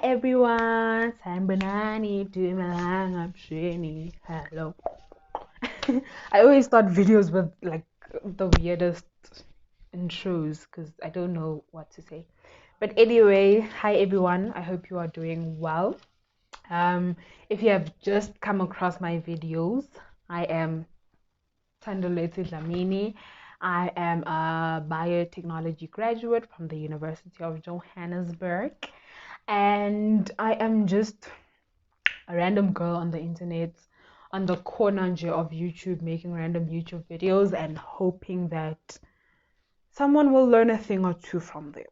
everyone, I'm Banani doing I'm Shani. Hello. I always start videos with like the weirdest intros because I don't know what to say. But anyway, hi everyone. I hope you are doing well. If you have just come across my videos, I am Tandolete Dlamini. I am a biotechnology graduate from the University of Johannesburg, and I am just a random girl on the internet, on the corner of YouTube, making random YouTube videos and hoping that someone will learn a thing or two from them.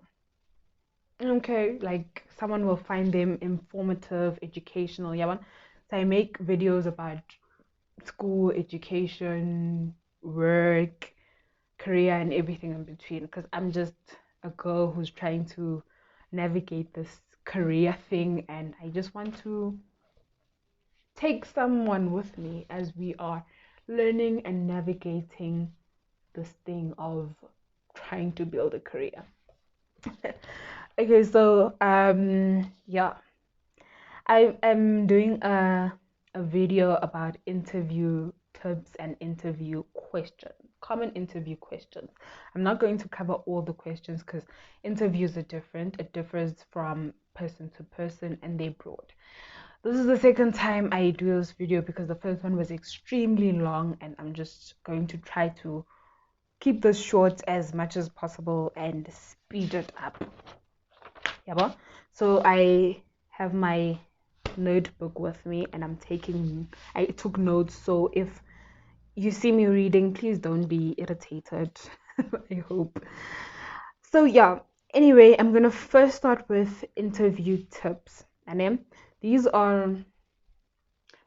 Okay, like someone will find them informative, educational. Yeah, so I make videos about school, education, work, career, and everything in between because I'm just a girl who's trying to navigate this career thing, and I just want to take someone with me as we are learning and navigating this thing of trying to build a career. Okay, so yeah, I am doing a video about interview tips and interview questions, common interview questions. I'm not going to cover all the questions because interviews are different. It differs from person to person and they're broad. This is the second time I do this video because the first one was extremely long, and I'm just going to try to keep this short as much as possible and speed it up. Yeah, so I have my notebook with me and I took notes, so if you see me reading, please don't be irritated. I hope. So yeah, anyway, I'm gonna first start with interview tips, and then these are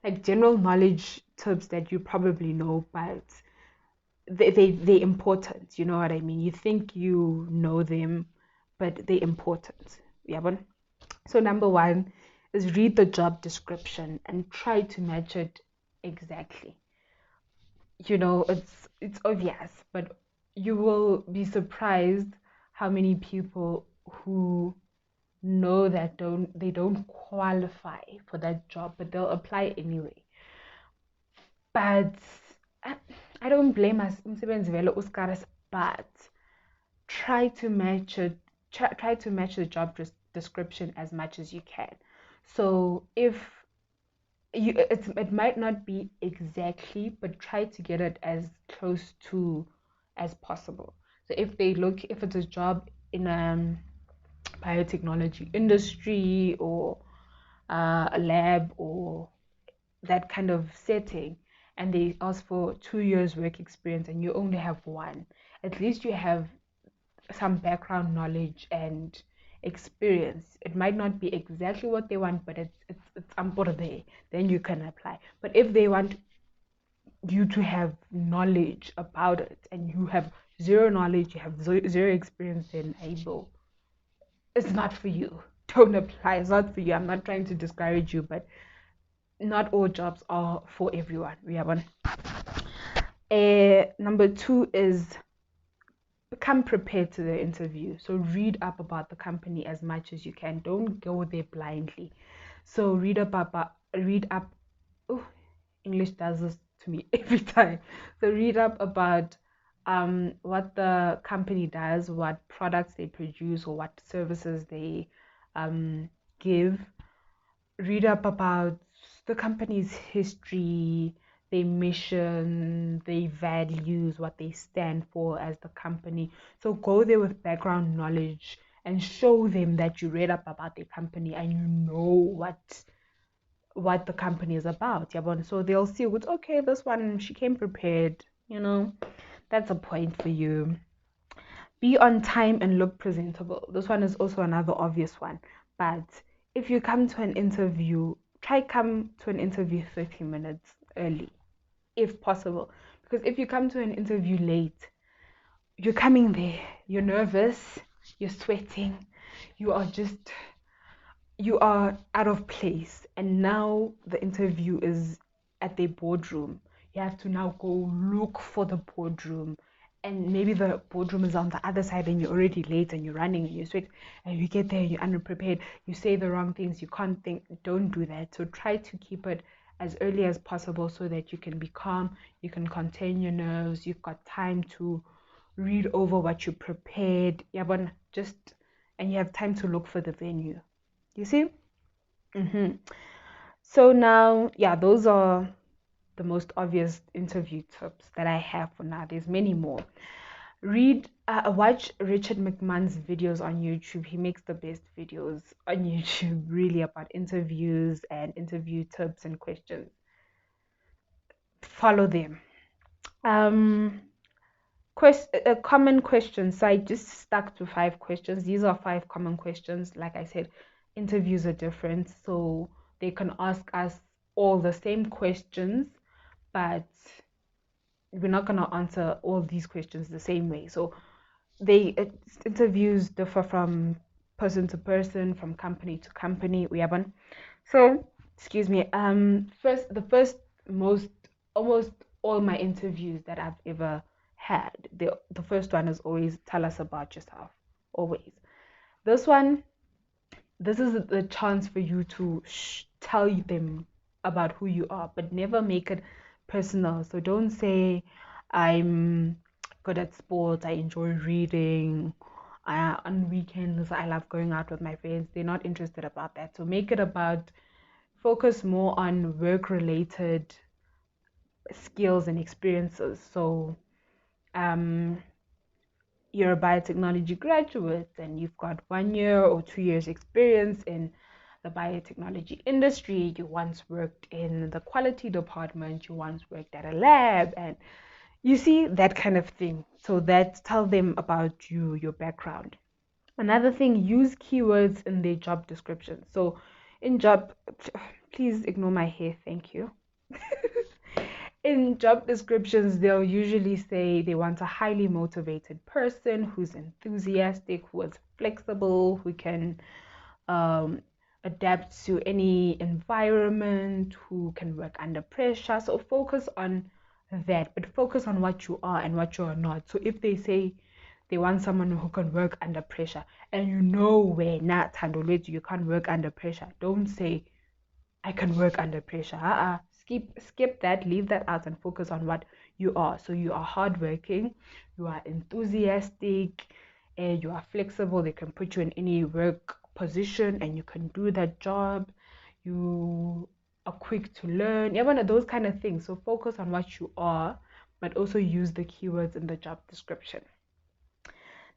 like general knowledge tips that you probably know, but they're important. You know what I mean? You think you know them, but they're important. Yeah, but so number one is read the job description and try to match it exactly. You know, it's obvious, but you will be surprised how many people who know that they don't qualify for that job, but they'll apply anyway. But I, I don't blame us, umsebenzi vele uskaris, but try to match it. Try to match the job description as much as you can. So if it might not be exactly, but try to get it as close to as possible. So if it's a job in a biotechnology industry or a lab or that kind of setting, and they ask for 2 years work experience and you only have one, at least you have some background knowledge and experience. It might not be exactly what they want, but it's ample there. Then you can apply. But if they want you to have knowledge about it and you have zero knowledge, you have zero experience, then able, it's not for you. Don't apply. It's not for you. I'm not trying to discourage you, but not all jobs are for everyone. We have one. Number two is come prepared to the interview. So read up about the company as much as you can. Don't go there blindly. So read up. Oh, English does this to me every time. So read up about what the company does, what products they produce, or what services they give. Read up about the company's history, their mission, their values, what they stand for as the company. So go there with background knowledge and show them that you read up about the company and you know what the company is about. Yeah, so they'll see what's okay, this one she came prepared, you know. That's a point for you. Be on time and look presentable. This one is also another obvious one. But if you come to an interview, try come to an interview 30 minutes early, if possible. Because if you come to an interview late, you're coming there, you're nervous, you're sweating, you are out of place. And now the interview is at the boardroom. You have to now go look for the boardroom and maybe the boardroom is on the other side and you're already late and you're running and you sweat and you get there, you're unprepared, you say the wrong things, you can't think. Don't do that. So try to keep it as early as possible so that you can be calm, you can contain your nerves, you've got time to read over what you prepared. Yeah, but just, and you have time to look for the venue. You see? So now, yeah, those are the most obvious interview tips that I have for now. There's many more. Watch Richard McMahon's videos on YouTube. He makes the best videos on YouTube, really, about interviews and interview tips and questions. Follow them. A common question. So I just stuck to 5 questions. These are 5 common questions. Like I said, interviews are different, so they can ask us all the same questions, but we're not going to answer all these questions the same way. So interviews differ from person to person, from company to company. We have one. So excuse me. The first most almost all my interviews that I've ever had, the first one is always tell us about yourself. Always. This one, this is the chance for you to tell them about who you are, but never make it personal. So don't say I'm good at sports, I enjoy reading, on weekends I love going out with my friends. They're not interested about that. So make it about, focus more on work related skills and experiences. So um you're a biotechnology graduate and you've got 1 year or 2 years experience in the biotechnology industry. You once worked in the quality department, you once worked at a lab, and you see that kind of thing. So that, tell them about you, your background. Another thing, use keywords in their job description. So in job, please ignore my hair, thank you. In job descriptions, they'll usually say they want a highly motivated person who's enthusiastic, who is flexible, who can um, adapt to any environment, who can work under pressure. So focus on that, but focus on what you are and what you are not. So if they say they want someone who can work under pressure, and you know where not Tandolete, you can't work under pressure, don't say I can work under pressure. Skip that, leave that out, and focus on what you are. So you are hardworking, you are enthusiastic, and you are flexible. They can put you in any work position, and you can do that job. You are quick to learn. Yeah, one of those kind of things. So focus on what you are, but also use the keywords in the job description.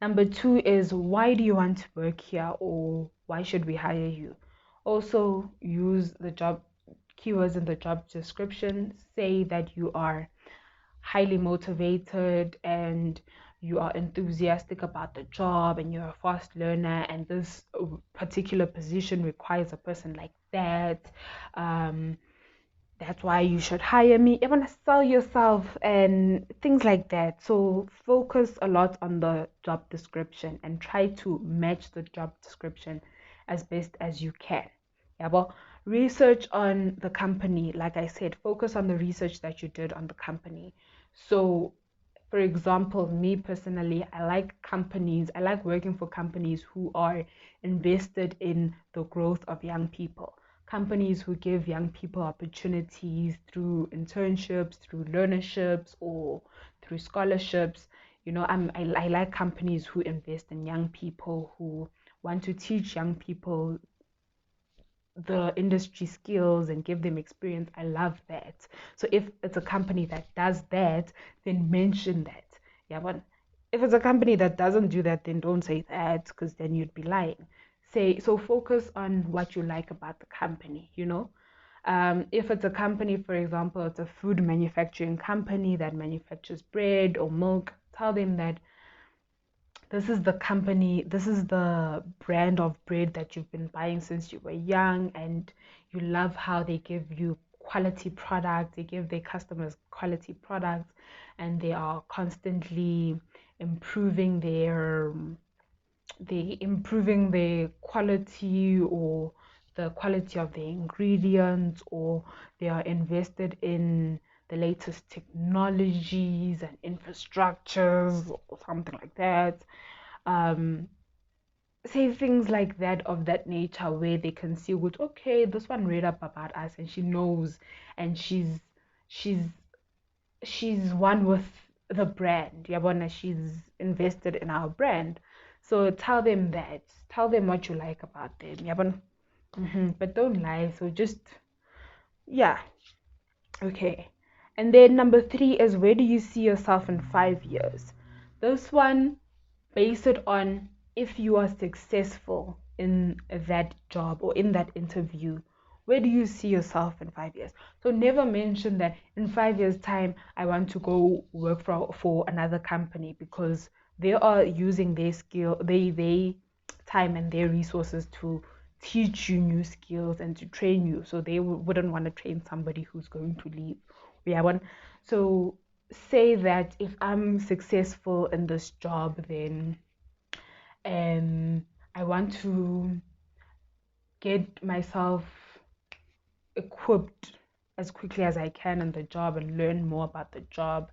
Number 2 is, why do you want to work here, or why should we hire you? Also use the job keywords in the job description. Say that you are highly motivated and you are enthusiastic about the job and you're a fast learner, and this particular position requires a person like that. That's why you should hire me. You want to sell yourself and things like that. So focus a lot on the job description and try to match the job description as best as you can. Yeah, well, research on the company. Like I said, focus on the research that you did on the company. So for example, me personally, I like working for companies who are invested in the growth of young people, companies who give young people opportunities through internships, through learnerships, or through scholarships. I like companies who invest in young people, who want to teach young people the industry skills and give them experience. I love that. So if it's a company that does that, then mention that. Yeah, but if it's a company that doesn't do that, then don't say that, because then you'd be lying. So focus on what you like about the company. If it's a company, for example, it's a food manufacturing company that manufactures bread or milk, tell them that this is the company, this is the brand of bread that you've been buying since you were young, and you love how they give you quality products, they give their customers quality products, and they are constantly improving their quality, or the quality of the ingredients, or they are invested in the latest technologies and infrastructures or something like that. Um, say things like that, of that nature, where they can see what, okay, this one read up about us and she knows, and she's she's one with the brand. Yabona, she's invested in our brand. So tell them that. Tell them what you like about them. Yabona. But don't lie. So just, yeah. Okay. And then number 3 is, where do you see yourself in 5 years? This one, base it on, if you are successful in that job or in that interview, where do you see yourself in 5 years? So never mention that in 5 years time I want to go work for another company, because they are using their skill, they time and their resources to teach you new skills and to train you. So they wouldn't want to train somebody who's going to leave. Yeah, one. So say that if I'm successful in this job, then I want to get myself equipped as quickly as I can in the job and learn more about the job,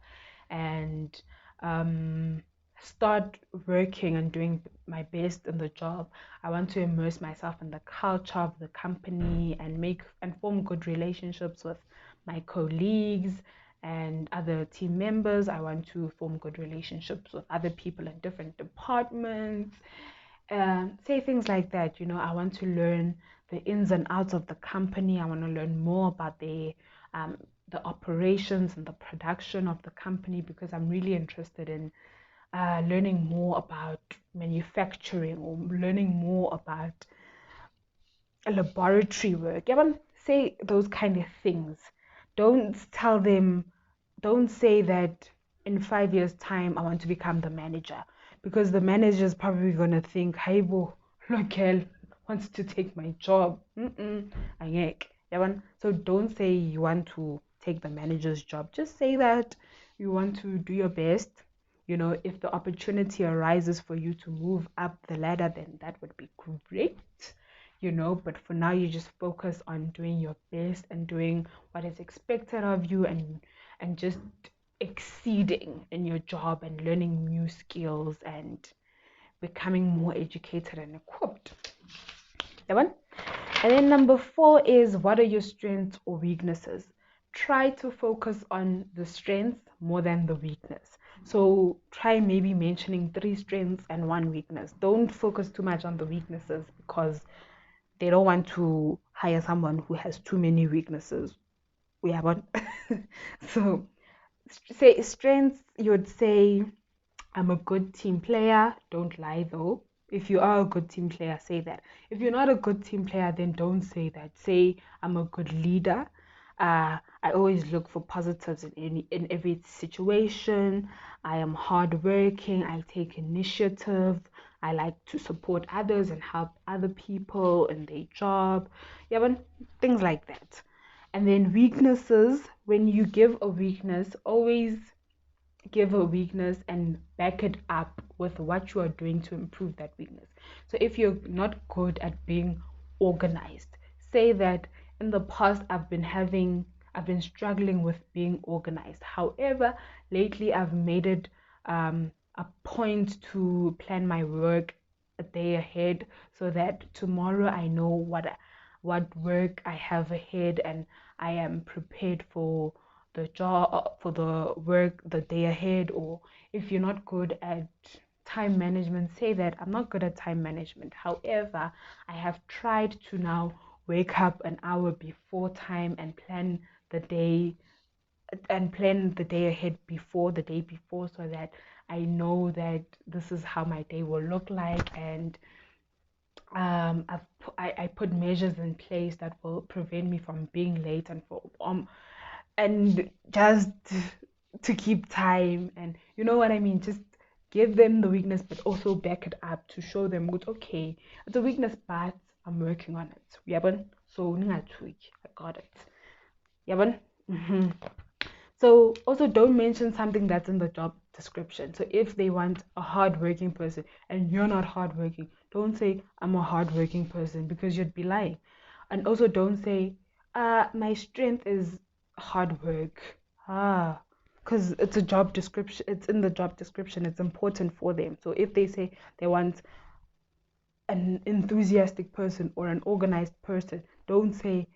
and um, start working and doing my best in the job. I want to immerse myself in the culture of the company and make and form good relationships with my colleagues and other team members. I want to form good relationships with other people in different departments. Say things like that. I want to learn the ins and outs of the company. I want to learn more about the operations and the production of the company, because I'm really interested in learning more about manufacturing, or learning more about laboratory work. Yeah, say those kind of things. Don't tell them, don't say that in 5 years' time I want to become the manager, because the manager is probably gonna think, "Hey, bo, Raquel wants to take my job." Angek. Yeah, so don't say you want to take the manager's job. Just say that you want to do your best. If the opportunity arises for you to move up the ladder, then that would be great. But for now, you just focus on doing your best and doing what is expected of you, and just exceeding in your job and learning new skills and becoming more educated and equipped. That one. And then number 4 is, what are your strengths or weaknesses? Try to focus on the strengths more than the weakness. So try maybe mentioning 3 strengths and 1 weakness. Don't focus too much on the weaknesses, because they don't want to hire someone who has too many weaknesses. We have one. So say strengths, you would say, I'm a good team player. Don't lie though. If you are a good team player, say that. If you're not a good team player, then don't say that. Say, I'm a good leader. I always look for positives in every situation. I am hardworking. I take initiative. I like to support others and help other people in their job. Yeah, but things like that. And then weaknesses. When you give a weakness, always give a weakness and back it up with what you are doing to improve that weakness. So if you're not good at being organized, say that in the past I've been struggling with being organized. However, lately I've made it a point to plan my work a day ahead, so that tomorrow I know what work I have ahead, and I am prepared for the job, for the work the day ahead. Or if you're not good at time management, say that I'm not good at time management. However, I have tried to now wake up an hour before time and plan the day ahead before the day before, so that I know that this is how my day will look like. And I put measures in place that will prevent me from being late, and just to keep time. And you know what I mean, just give them the weakness, but also back it up to show them good. Okay, it's a weakness, but I'm working on it. Yabon. So I got it. Yabon. So also don't mention something that's in the job description. So if they want a hardworking person and you're not hardworking, don't say I'm a hardworking person, because you'd be lying. And also don't say my strength is hard work. Because it's a job description. It's in the job description. It's important for them. So if they say they want an enthusiastic person or an organized person, don't say,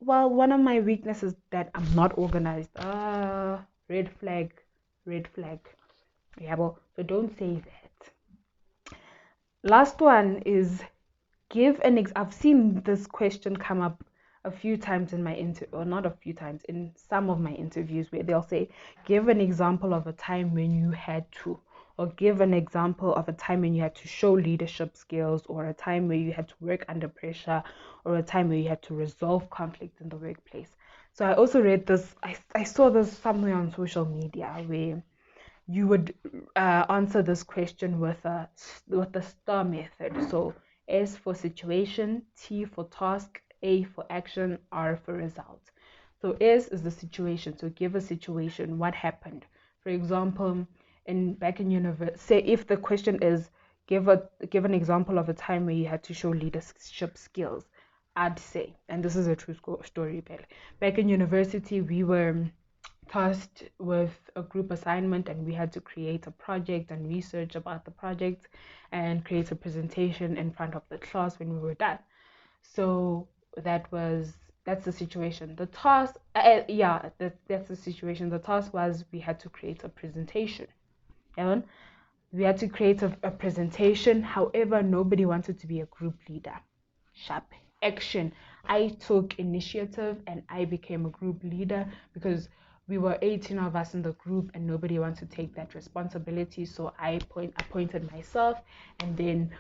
well, one of my weaknesses is that I'm not organized. Red flag, red flag. Yeah, well, so don't say that. Last one is give an I've seen this question come up a few times in my or not a few times, in some of my interviews, where they'll say, give an example of a time when you had to, or give an example of a time when you had to show leadership skills, or a time where you had to work under pressure, or a time where you had to resolve conflict in the workplace. So I also read this, I saw this somewhere on social media, where you would answer this question with the STAR method. So S for situation, T for task, A for action, R for result. So S is the situation. So give a situation. What happened? For example, back in university, say if the question is give an example of a time where you had to show leadership skills, I'd say, and this is a true story, back in university, we were tasked with a group assignment, and we had to create a project and research about the project and create a presentation in front of the class when we were done. So that's the situation. The task, that's the situation. The task was we had to create a presentation. And we had to create a presentation. However, nobody wanted to be a group leader. Sharp action. I took initiative and I became a group leader because we were 18 of us in the group and nobody wanted to take that responsibility. So I appointed myself, and then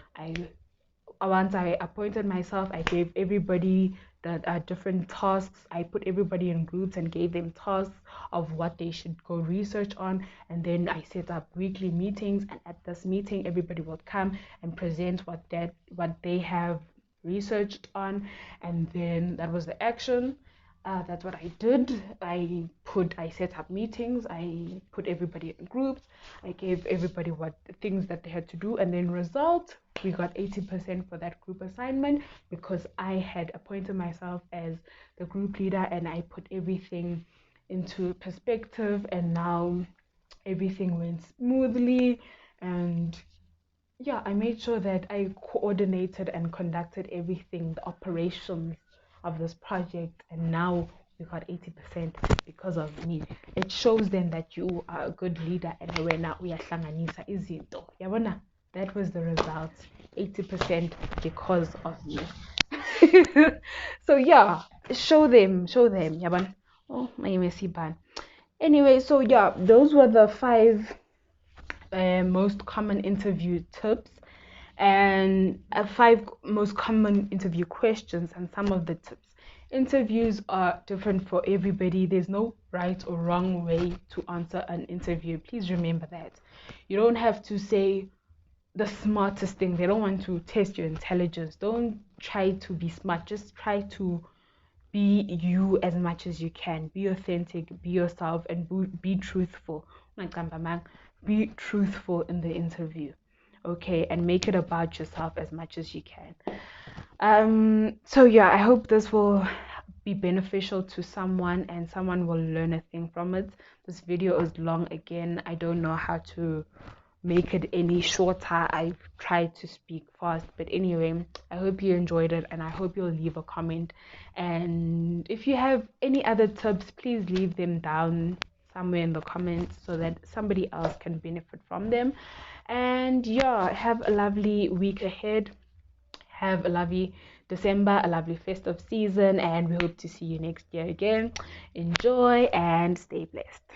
once I appointed myself, I gave everybody that different tasks. I put everybody in groups and gave them tasks of what they should go research on. And then I set up weekly meetings, and at this meeting, everybody would come and present what they have researched on. And then that was the action. That's what I did. I set up meetings. I put everybody in groups. I gave everybody what things that they had to do, and then result, we got 80% for that group assignment because I had appointed myself as the group leader, and I put everything into perspective, and now everything went smoothly. And yeah, I made sure that I coordinated and conducted everything, the operations of this project, and now we got 80% because of me. It shows them that you are a good leader, and when we are hlanganisa izinto. Yabona, that was the result. 80% because of me. So yeah, show them, yabona. Oh, my messy ban. Anyway, so yeah, those were the 5 most common interview tips, and 5 most common interview questions, and some of the tips. Interviews are different for everybody. There's no right or wrong way to answer an interview. Please remember that. You don't have to say the smartest thing. They don't want to test your intelligence. Don't try to be smart. Just try to be you as much as you can. Be authentic, be yourself, and be truthful. Be truthful in the interview, okay, and make it about yourself as much as you can. So yeah, I hope this will be beneficial to someone and someone will learn a thing from it. This video is long again. I don't know how to make it any shorter. I've tried to speak fast, but anyway, I hope you enjoyed it, and I hope you'll leave a comment. And if you have any other tips, please leave them down somewhere in the comments so that somebody else can benefit from them. And yeah, have a lovely week ahead. Have a lovely December, a lovely festive season, and we hope to see you next year again. Enjoy and stay blessed.